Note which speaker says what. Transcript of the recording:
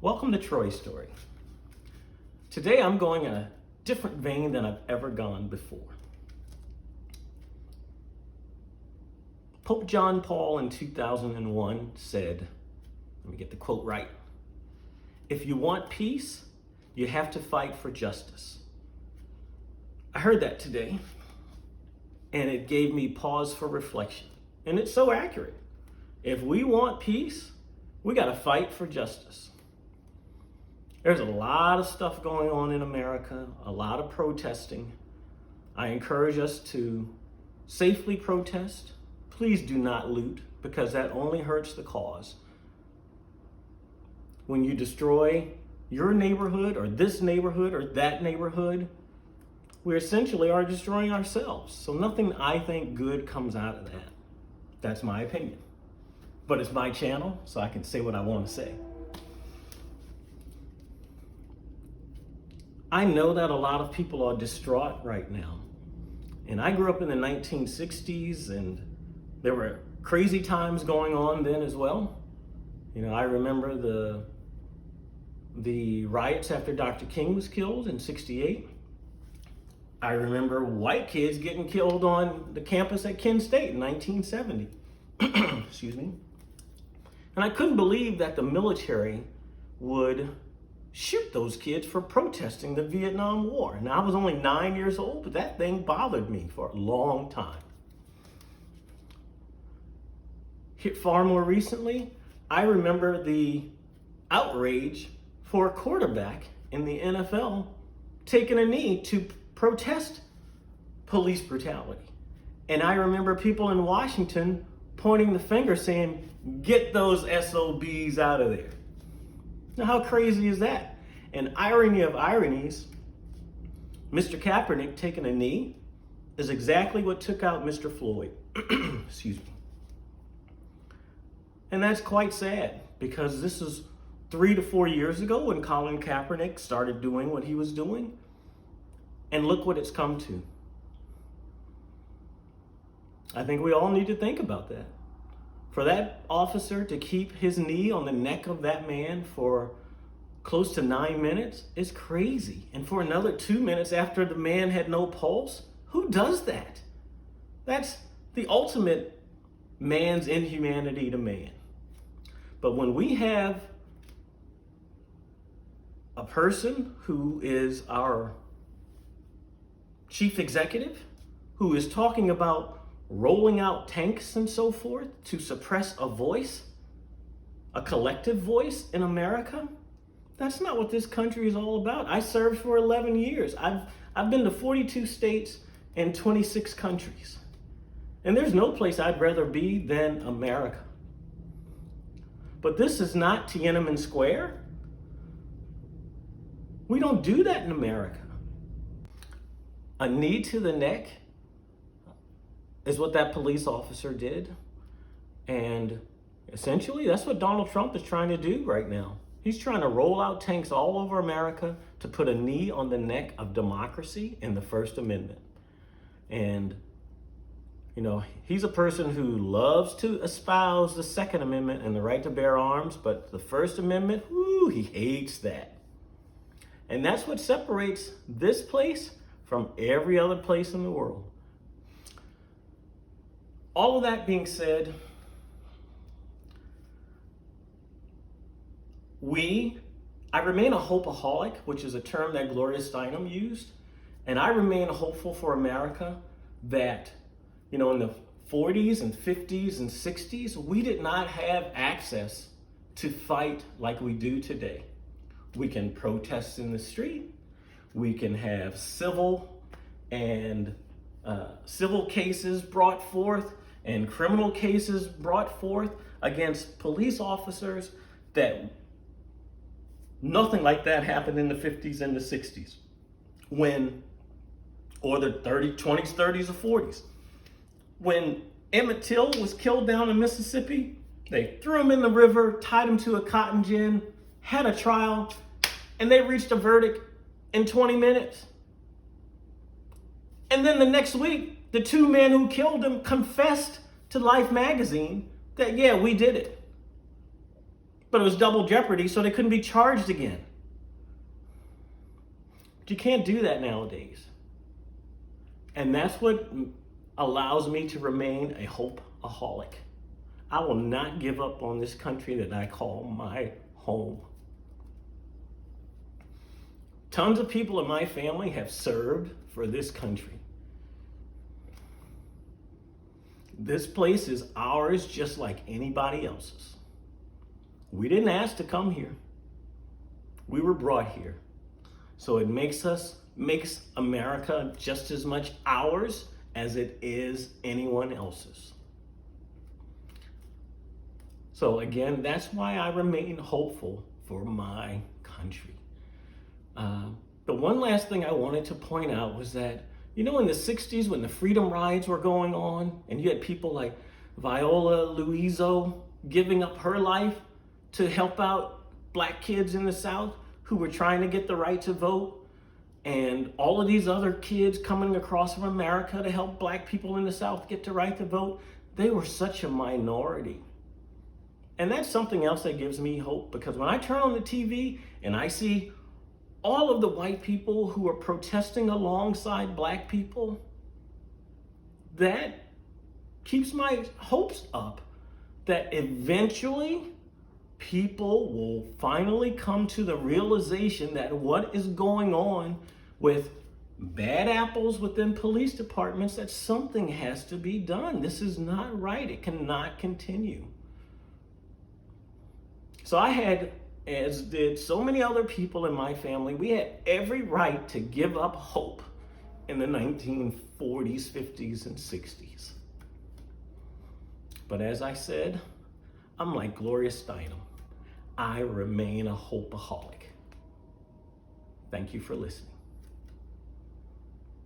Speaker 1: Welcome to Troy Story. Today I'm going in a different vein than I've ever gone before. Pope John Paul in 2001 said, let me get the quote right, "If you want peace, you have to fight for justice." I heard that today, and it gave me pause for reflection. And it's so accurate. If we want peace, we got to fight for justice. There's a lot of stuff going on in America, a lot of protesting. I encourage us to safely protest. Please do not loot, because that only hurts the cause. When you destroy your neighborhood or this neighborhood or that neighborhood, we essentially are destroying ourselves. So nothing, I think, good comes out of that. That's my opinion. But it's my channel, so I can say what I want to say. I know that a lot of people are distraught right now. And I grew up in the 1960s, and there were crazy times going on then as well. You know, I remember the riots after Dr. King was killed in '68. I remember white kids getting killed on the campus at Kent State in 1970. Excuse me. And I couldn't believe that the military would shoot those kids for protesting the Vietnam War. Now, I was only 9 years old, but that thing bothered me for a long time. Far more recently, I remember the outrage for a quarterback in the NFL taking a knee to protest police brutality. And I remember people in Washington pointing the finger saying, "Get those SOBs out of there." Now, how crazy is that? And irony of ironies, Mr. Kaepernick taking a knee is exactly what took out Mr. Floyd. Excuse me. And that's quite sad, because this is 3 to 4 years ago when Colin Kaepernick started doing what he was doing. And look what it's come to. I think we all need to think about that. For that officer to keep his knee on the neck of that man for close to 9 minutes is crazy. And for another 2 minutes after the man had no pulse, who does that? That's the ultimate man's inhumanity to man. But when we have a person who is our chief executive, who is talking about rolling out tanks and so forth to suppress a voice, a collective voice in America, that's not what this country is all about. I served for 11 years. I've been to 42 states and 26 countries. And there's no place I'd rather be than America. But this is not Tiananmen Square. We don't do that in America. A knee to the neck is what that police officer did. And essentially, that's what Donald Trump is trying to do right now. He's trying to roll out tanks all over America to put a knee on the neck of democracy and the First Amendment. And, you know, he's a person who loves to espouse the Second Amendment and the right to bear arms, but the First Amendment, he hates that. And that's what separates this place from every other place in the world. All of that being said, I remain a hopeaholic, which is a term that Gloria Steinem used. And I remain hopeful for America that, you know, in the 40s and 50s and 60s, we did not have access to fight like we do today. We can protest in the street. We can have civil cases brought forth and criminal cases brought forth against police officers. That nothing like that happened in the 50s and the 60s, or the 20s, 30s, or 40s. When Emmett Till was killed down in Mississippi, they threw him in the river, tied him to a cotton gin, had a trial, and they reached a verdict in 20 minutes. And then the next week, the two men who killed him confessed to Life magazine that, yeah, we did it. but it was double jeopardy, so they couldn't be charged again. But you can't do that nowadays. And that's what allows me to remain a hopeaholic. I will not give up on this country that I call my home. Tons of people in my family have served for this country. This place is ours just like anybody else's. We didn't ask to come here. We were brought here. So it makes America just as much ours as it is anyone else's. So again, that's why I remain hopeful for my country. The one last thing I wanted to point out was that, in the 60s when the freedom rides were going on and you had people like Viola Liuzzo giving up her life to help out black kids in the South who were trying to get the right to vote, and all of these other kids coming across from America to help black people in the South get the right to vote, they were such a minority. And that's something else that gives me hope, because when I turn on the TV and I see all of the white people who are protesting alongside black people, that keeps my hopes up that eventually people will finally come to the realization that what is going on with bad apples within police departments, that something has to be done. This is not right. It cannot continue. So I had, as did so many other people in my family, we had every right to give up hope in the 1940s, 50s, and 60s. But as I said, I'm like Gloria Steinem. I remain a hopeaholic. Thank you for listening.